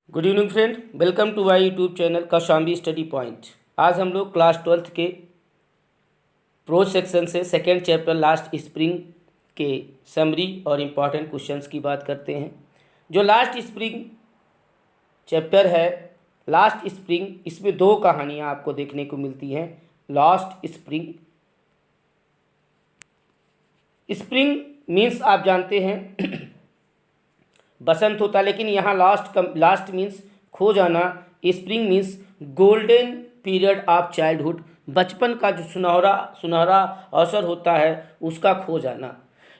Good evening friend, welcome to my YouTube channel Kaushambi study point. आज हम लोग class 12th के प्रोज सेक्शन से सेकेंड चैप्टर लास्ट स्प्रिंग के समरी और इम्पॉर्टेंट क्वेश्चंस की बात करते हैं। जो लास्ट स्प्रिंग चैप्टर है, लास्ट स्प्रिंग, इसमें दो कहानियाँ आपको देखने को मिलती हैं। लास्ट स्प्रिंग, स्प्रिंग मीन्स आप जानते हैं बसंत होता, लेकिन यहाँ लास्ट मीन्स खो जाना। Spring means golden period of childhood, बचपन का जो सुनहरा अवसर होता है उसका खो जाना।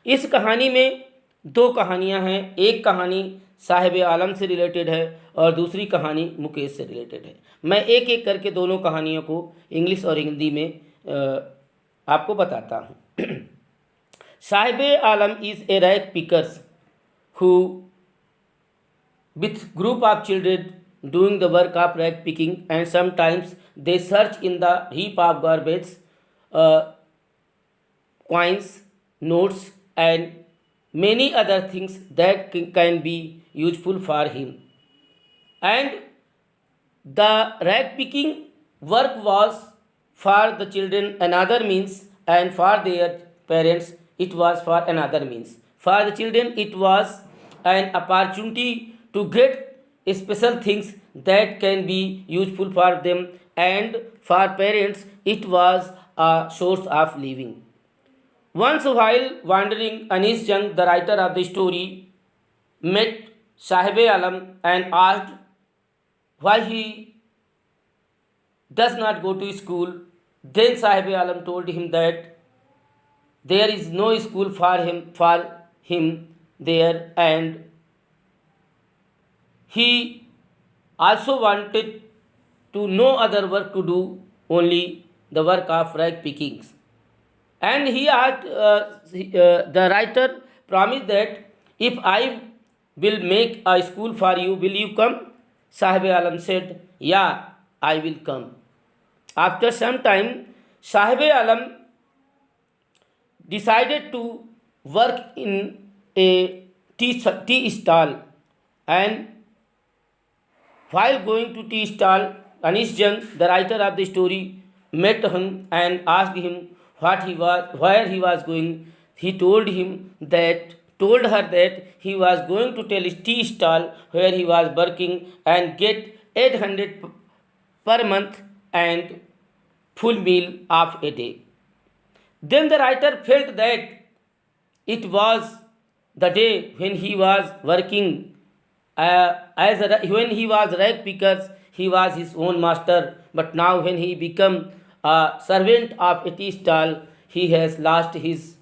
इस कहानी में दो कहानियाँ हैं। एक कहानी साहिब आलम से रिलेटेड है और दूसरी कहानी मुकेश से रिलेटेड है। मैं एक एक करके दोनों कहानियों को इंग्लिश और हिंदी में आपको बताता हूँ। Saheb Alam is a rag pickers who with group of children doing the work of rag picking, and sometimes they search in the heap of garbage, coins, notes and many other things that can be useful for him. And the rag picking work was for the children another means, and for their parents it was for another means. For the children it was an opportunity to get special things that can be useful for them, and for parents it was a source of living. Once while wandering, Anis Jung, the writer of the story, met Sahib Alam and asked why he does not go to school. Then Sahib Alam told him that there is no school for him there, and he also wanted to no other work to do, only the work of rag pickings. And he asked, the writer promised that if I will make a school for you, will you come? Sahib Alam said, yeah, I will come. After some time, Sahib Alam decided to work in a tea stall, and while going to tea stall, Anis Jung, the writer of the story, met him and asked him where he was going. He told her that he was going to tell his tea stall where he was working and get 800 per month and full meal of a day. Then the writer felt that it was the day when he was working when he was rag pickers, he was his own master. But now when he become a servant of a tea stall, he has lost his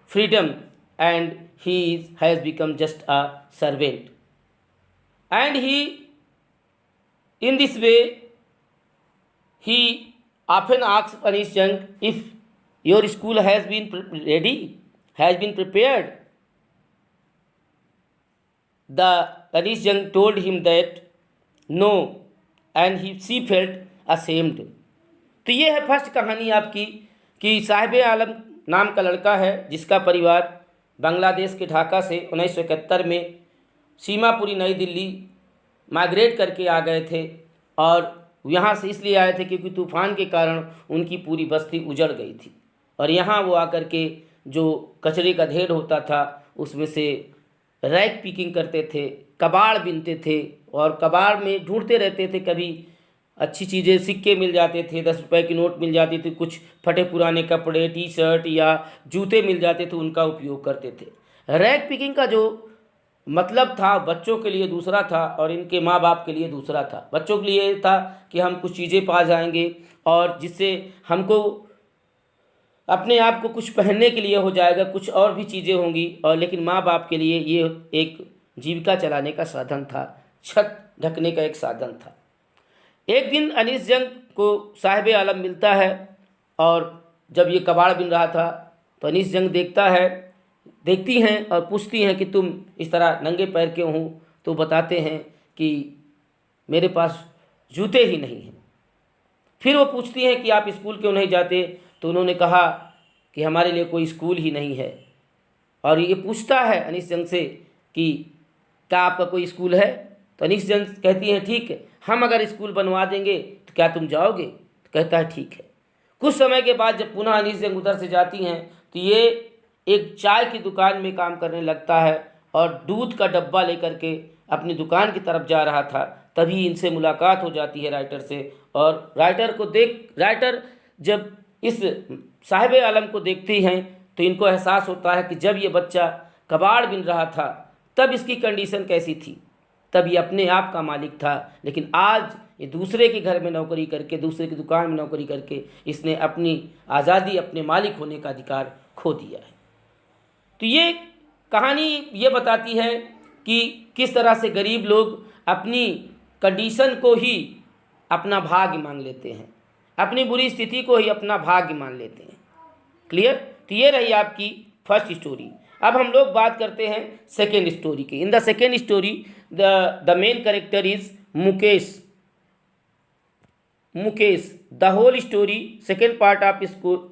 freedom and he has become just a servant. And in this way, he often asks Anis Jung if your school has been ready, has been prepared. The Anis Jung told him that no, and she felt ashamed. तो ये है first कहानी आपकी कि साहिब आलम नाम का लड़का है जिसका परिवार बांग्लादेश के ढाका से 1971 में सीमापुरी नई दिल्ली माइग्रेट करके आ गए थे, और यहाँ से इसलिए आए थे क्योंकि तूफ़ान के कारण उनकी पूरी बस्ती उजड़ गई थी, और यहाँ वो आकर के जो कचरे का ढेर होता था उसमें से रैग पिकिंग करते थे, कबाड़ बीनते थे, और कबाड़ में ढूंढते रहते थे। कभी अच्छी चीज़ें, सिक्के मिल जाते थे, 10 रुपए की नोट मिल जाती थी, कुछ फटे पुराने कपड़े, टी शर्ट या जूते मिल जाते थे, उनका उपयोग करते थे। रैग पिकिंग का जो मतलब था बच्चों के लिए दूसरा था और इनके माँ बाप के लिए दूसरा था। बच्चों के लिए था कि हम कुछ चीज़ें पा जाएंगे और जिससे हमको अपने आप को कुछ पहनने के लिए हो जाएगा, कुछ और भी चीज़ें होंगी, और लेकिन माँ बाप के लिए ये एक जीविका चलाने का साधन था, छत ढकने का एक साधन था। एक दिन अनीस जंग को साहिब आलम मिलता है, और जब ये कबाड़ बिन रहा था तो अनीस जंग देखती हैं और पूछती हैं कि तुम इस तरह नंगे पैर क्यों हो? तो बताते हैं कि मेरे पास जूते ही नहीं हैं। फिर वो पूछती हैं कि आप स्कूल क्यों नहीं जाते? तो उन्होंने कहा कि हमारे लिए कोई स्कूल ही नहीं है। और ये पूछता है अनीस जंग से कि क्या आपका कोई स्कूल है? तो अनीस जंग कहती हैं ठीक है, हम अगर स्कूल बनवा देंगे तो क्या तुम जाओगे? तो कहता है ठीक है। कुछ समय के बाद जब पुनः अनीस जंग उधर से जाती हैं तो ये एक चाय की दुकान में काम करने लगता है और दूध का डब्बा लेकर के अपनी दुकान की तरफ जा रहा था। तभी इनसे मुलाकात हो जाती है राइटर से, और राइटर जब इस साहिब आलम को देखती हैं तो इनको एहसास होता है कि जब ये बच्चा कबाड़ बिन रहा था तब इसकी कंडीशन कैसी थी, तब ये अपने आप का मालिक था, लेकिन आज ये दूसरे के घर में नौकरी करके, दूसरे की दुकान में नौकरी करके इसने अपनी आज़ादी, अपने मालिक होने का अधिकार खो दिया है। तो ये कहानी ये बताती है कि किस तरह से गरीब लोग अपनी कंडीशन को ही अपना भाग्य मान लेते हैं, अपनी बुरी स्थिति को ही अपना भाग्य मान लेते हैं। क्लियर? तो ये रही आपकी फर्स्ट स्टोरी। अब हम लोग बात करते हैं सेकेंड स्टोरी की। In the second story the main character is Mukesh. The whole story, second part of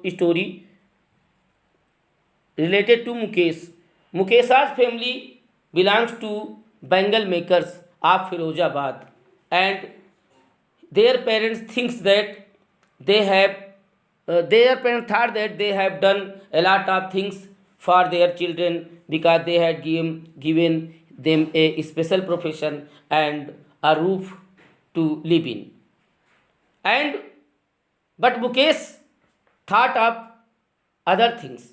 story related to Mukesh. Mukesh's family belongs to bangle makers of Firozabad, and their parents thought that they have done a lot of things for their children because they had given them a special profession and a roof to live in. But Mukesh thought of other things.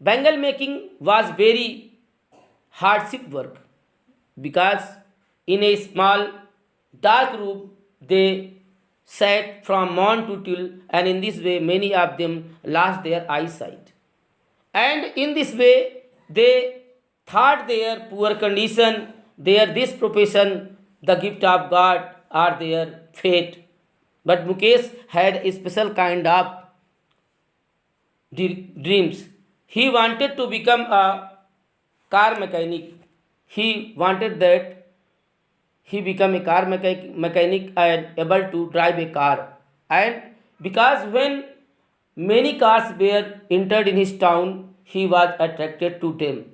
Bangle making was very hardship work because in a small dark room they sat from morn to till, and in this way many of them lost their eyesight. And in this way they thought their poor condition, this profession, the gift of God, or their fate. But Mukesh had a special kind of dreams. He wanted to become a car mechanic. He wanted that he become a car mechanic and able to drive a car. And because when many cars were entered in his town, he was attracted to them.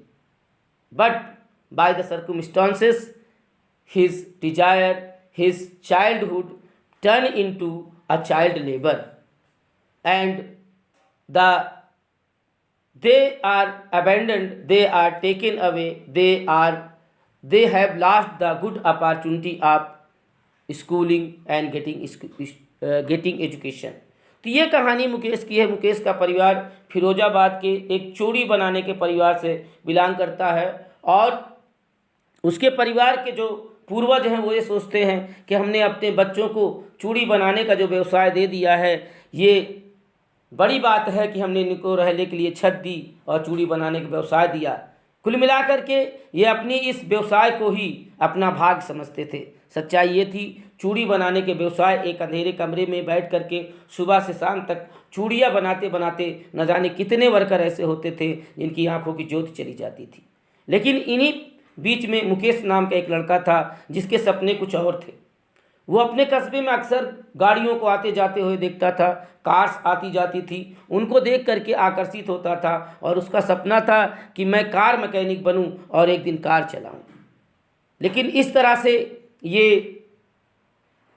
But by the circumstances, his desire, his childhood turned into a child labor, and they are abandoned, they are taken away, they have lost the good opportunity of schooling and getting education. तो ये कहानी मुकेश की है। मुकेश का परिवार फिरोजाबाद के एक चूड़ी बनाने के परिवार से बिलोंग करता है, और उसके परिवार के जो पूर्वज हैं वो ये सोचते हैं कि हमने अपने बच्चों को चूड़ी बनाने का जो व्यवसाय दे दिया है, ये बड़ी बात है कि हमने इनको रहने के लिए छत दी और चूड़ी बनाने का व्यवसाय दिया। कुल मिलाकर के ये अपनी इस व्यवसाय को ही अपना भाग समझते थे। सच्चाई ये थी, चूड़ी बनाने के व्यवसाय एक अंधेरे कमरे में बैठ करके सुबह से शाम तक चूड़ियाँ बनाते बनाते न जाने कितने वर्कर ऐसे होते थे जिनकी आंखों की ज्योति चली जाती थी। लेकिन इन्हीं बीच में मुकेश नाम का एक लड़का था जिसके सपने कुछ और थे। वो अपने कस्बे में अक्सर गाड़ियों को आते जाते हुए देखता था, कार्स आती जाती थी, उनको देख करके आकर्षित होता था और उसका सपना था कि मैं कार मैकेनिक बनूं और एक दिन कार चलाऊं। लेकिन इस तरह से ये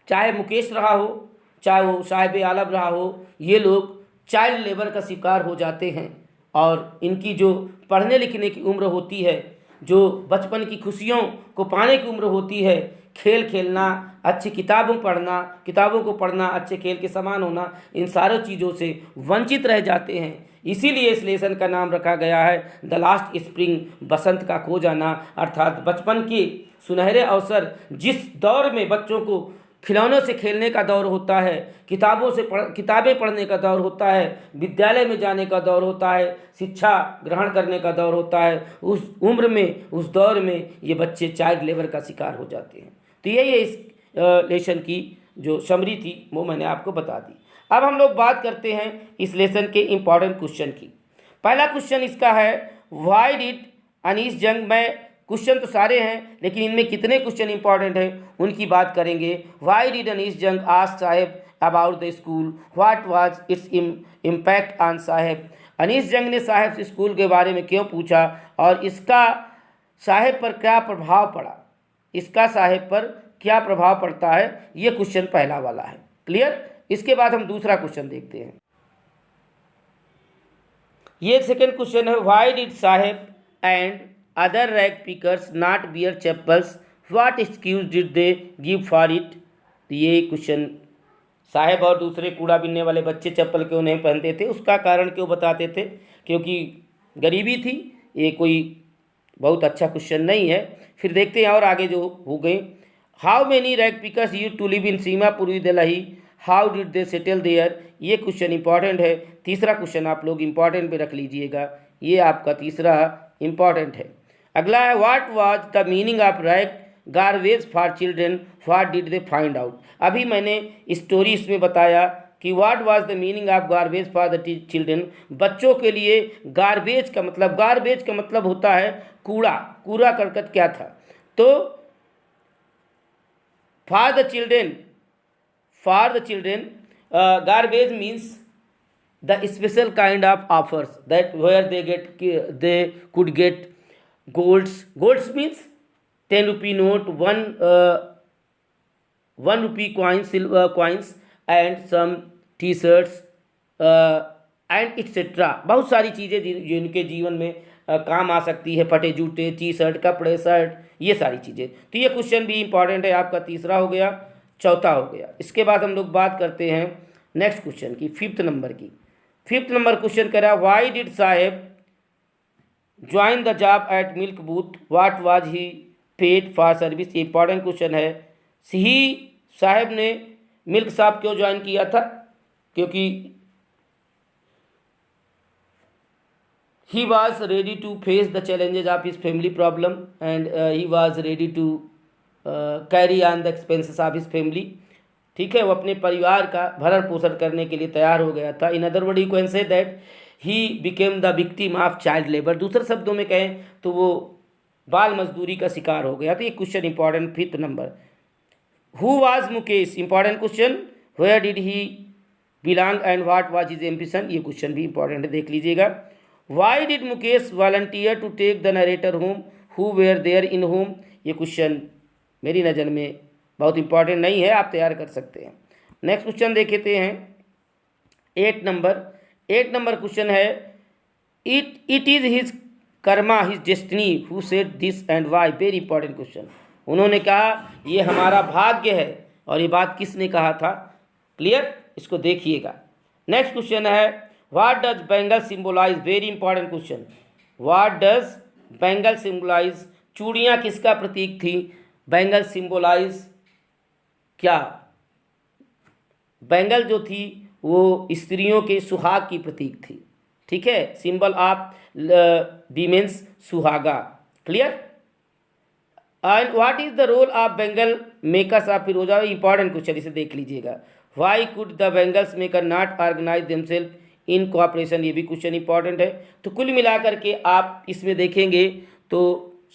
चाहे मुकेश रहा हो, चाहे वो साहिब आलम रहा हो, ये लोग चाइल्ड लेबर का शिकार हो जाते हैं, और इनकी जो पढ़ने लिखने की उम्र होती है, जो बचपन की खुशियों को पाने की उम्र होती है, खेल खेलना, अच्छी किताबों को पढ़ना, अच्छे खेल के समान होना, इन सारी चीज़ों से वंचित रह जाते हैं। इसीलिए इस लेसन का नाम रखा गया है द लास्ट स्प्रिंग, बसंत का खो जाना। अर्थात बचपन के सुनहरे अवसर, जिस दौर में बच्चों को खिलौनों से खेलने का दौर होता है, किताबें पढ़ने का दौर होता है, विद्यालय में जाने का दौर होता है, शिक्षा ग्रहण करने का दौर होता है, उस उम्र में, उस दौर में ये बच्चे चाइल्ड लेबर का शिकार हो जाते हैं। तो यही है इस लेसन की जो समरी थी वो मैंने आपको बता दी। अब हम लोग बात करते हैं इस लेसन के इम्पॉर्टेंट क्वेश्चन की। पहला क्वेश्चन इसका है, व्हाई डिड अनीस जंग में, क्वेश्चन तो सारे हैं लेकिन इनमें कितने क्वेश्चन इंपॉर्टेंट हैं उनकी बात करेंगे। Why did Anees Jung ask Saheb about the school, what was its impact on Saheb. Anees Jung ने साहेब से स्कूल के बारे में क्यों पूछा और इसका साहेब पर क्या प्रभाव पड़ा। इसका साहेब पर क्या प्रभाव पड़ता है, ये क्वेश्चन पहला वाला है। क्लियर। इसके बाद हम दूसरा क्वेश्चन देखते हैं। ये सेकेंड क्वेश्चन है, why did Saheb and other rag pickers not bear chappals, what excuse did they give for it. ये क्वेश्चन, साहेब और दूसरे कूड़ा बीनने वाले बच्चे चप्पल क्यों नहीं पहनते थे, उसका कारण क्यों बताते थे, क्योंकि गरीबी थी। ये कोई बहुत अच्छा क्वेश्चन नहीं है। फिर देखते हैं और आगे जो हो गए। How many rag pickers used to live in Seemapuri Delhi, how did they settle there. ये क्वेश्चन इंपॉर्टेंट है। तीसरा क्वेश्चन आप लोग इंपॉर्टेंट पे रख लीजिएगा, ये आपका तीसरा इंपॉर्टेंट है। अगला है, what was the meaning of rag garbage for children, what did they find out. अभी मैंने स्टोरी इसमें बताया कि what was the meaning of garbage for the children. बच्चों के लिए गार्बेज का मतलब होता है कूड़ा, कूड़ा करकट क्या था। तो for the children garbage means the special kind of offers that where they could get golds means 10 rupee note, 1 rupee coins, silver coins and some t-shirts and etc. बहुत सारी चीज़ें जिनके जीवन में काम आ सकती है, फटे जूते, टी शर्ट, कपड़े, शर्ट, ये सारी चीज़ें। तो ये क्वेश्चन भी इंपॉर्टेंट है, आपका तीसरा हो गया, चौथा हो गया। इसके बाद हम लोग बात करते हैं नेक्स्ट क्वेश्चन की, फिफ्थ नंबर की। फिफ्थ नंबर क्वेश्चन कह रहा है, why did Saheb join the job at milk booth, what was he paid for service. Important question है। ही साहेब ने मिल्क शॉप क्यों ज्वाइन किया था, क्योंकि he was ready to face the challenges of his family problem and he was ready to carry on the expenses of his family। ठीक है, वो अपने परिवार का भरण पोषण करने के लिए तैयार हो गया था। In other word you can say that he became the victim of child labour. दूसरे शब्दों में कहें तो वो बाल मजदूरी का शिकार हो गया। तो ये question important. Fifth number, who was Mukesh. Important question. Where did he belong and what was his ambition. ये क्वेश्चन भी इंपॉर्टेंट है, देख लीजिएगा। Why did Mukesh volunteer to take the narrator home, who were there in home। ये question मेरी नज़र में बहुत इंपॉर्टेंट नहीं है, आप तैयार कर सकते हैं। नेक्स्ट क्वेश्चन देखते हैं 8 नंबर। 8 नंबर क्वेश्चन है, it is his karma his destiny who said this and why. Very important question. उन्होंने कहा ये हमारा भाग्य है, और ये बात किसने कहा था। क्लियर, इसको देखिएगा। नेक्स्ट क्वेश्चन है, what does bangle symbolise. Very important question. What does bangle symbolise. चूड़ियाँ किसका प्रतीक थी। बैंगल सिम्बोलाइज क्या, बैंगल जो थी वो स्त्रियों के सुहाग की प्रतीक थी। ठीक है, symbol of women's suhaag. Clear. And what is the role of bangle makers of Firozabad. Important question, इसे देख लीजिएगा। Why could the bangles maker not organise themself in cooperation. ये भी क्वेश्चन इंपॉर्टेंट है। तो कुल मिलाकर के आप इसमें देखेंगे तो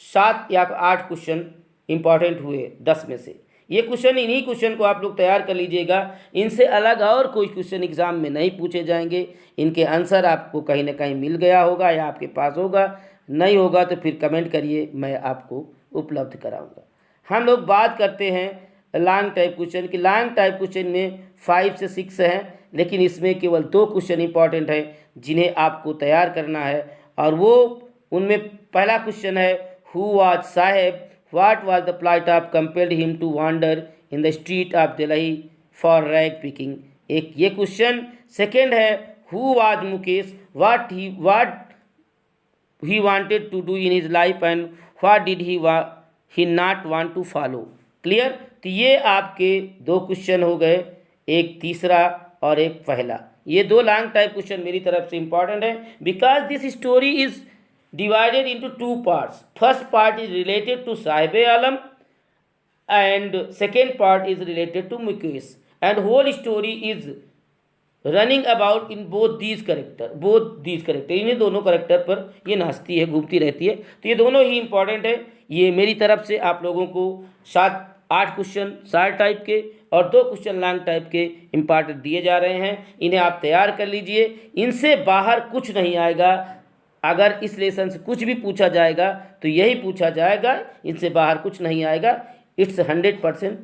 7 या 8 क्वेश्चन इंपॉर्टेंट हुए 10 में से। ये क्वेश्चन, इन्हीं क्वेश्चन को आप लोग तैयार कर लीजिएगा। इनसे अलग और कोई क्वेश्चन एग्जाम में नहीं पूछे जाएंगे। इनके आंसर आपको कहीं ना कहीं मिल गया होगा या आपके पास होगा, नहीं होगा तो फिर कमेंट करिए, मैं आपको उपलब्ध कराऊंगा। हम लोग बात करते हैं लॉन्ग टाइप क्वेश्चन की। लॉन्ग टाइप क्वेश्चन में 5 से 6 हैं, लेकिन इसमें केवल 2 क्वेश्चन इंपॉर्टेंट हैं जिन्हें आपको तैयार करना है। और वो उनमें पहला क्वेश्चन है, who was Saheb, what was the plight of compelled him to wander in the street of Delhi for rag picking. एक ये क्वेश्चन। सेकेंड है, who was Mukesh, what he wanted to do in his life and what did he not want to follow. Clear. तो ये आपके 2 question हो गए, एक तीसरा और एक पहला। ये 2 लॉन्ग टाइप क्वेश्चन मेरी तरफ से इंपॉर्टेंट है, because this story is divided into 2 parts. First part is related to Sahib Alam and second part is related to Mukesh, and whole story is running about in both these character. इन्हीं दोनों character पर ये नाचती है, घूमती रहती है। तो ये दोनों ही इंपॉर्टेंट है। ये मेरी तरफ से आप लोगों को 7-8 क्वेश्चन शॉर्ट टाइप के और 2 क्वेश्चन लॉन्ग टाइप के इंपॉर्टेंट दिए जा रहे हैं। इन्हें आप तैयार कर लीजिए, इनसे बाहर कुछ नहीं आएगा। अगर इस लेसन से कुछ भी पूछा जाएगा तो यही पूछा जाएगा, इनसे बाहर कुछ नहीं आएगा। It's 100%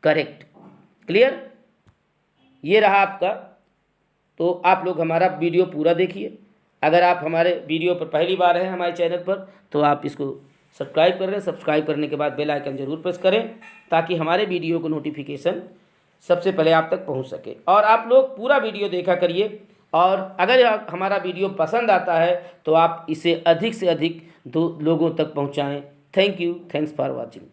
correct. क्लियर? ये रहा आपका। तो आप लोग हमारा वीडियो पूरा देखिए। अगर आप हमारे वीडियो पर पहली बार हैं हमारे चैनल पर, तो आप इसको सब्सक्राइब कर लें। सब्सक्राइब करने के बाद बेल आइकन ज़रूर प्रेस करें, ताकि हमारे वीडियो को नोटिफिकेशन सबसे पहले आप तक पहुंच सके। और आप लोग पूरा वीडियो देखा करिए, और अगर हमारा वीडियो पसंद आता है तो आप इसे अधिक से अधिक लोगों तक पहुंचाएं। Thank you, thanks for watching.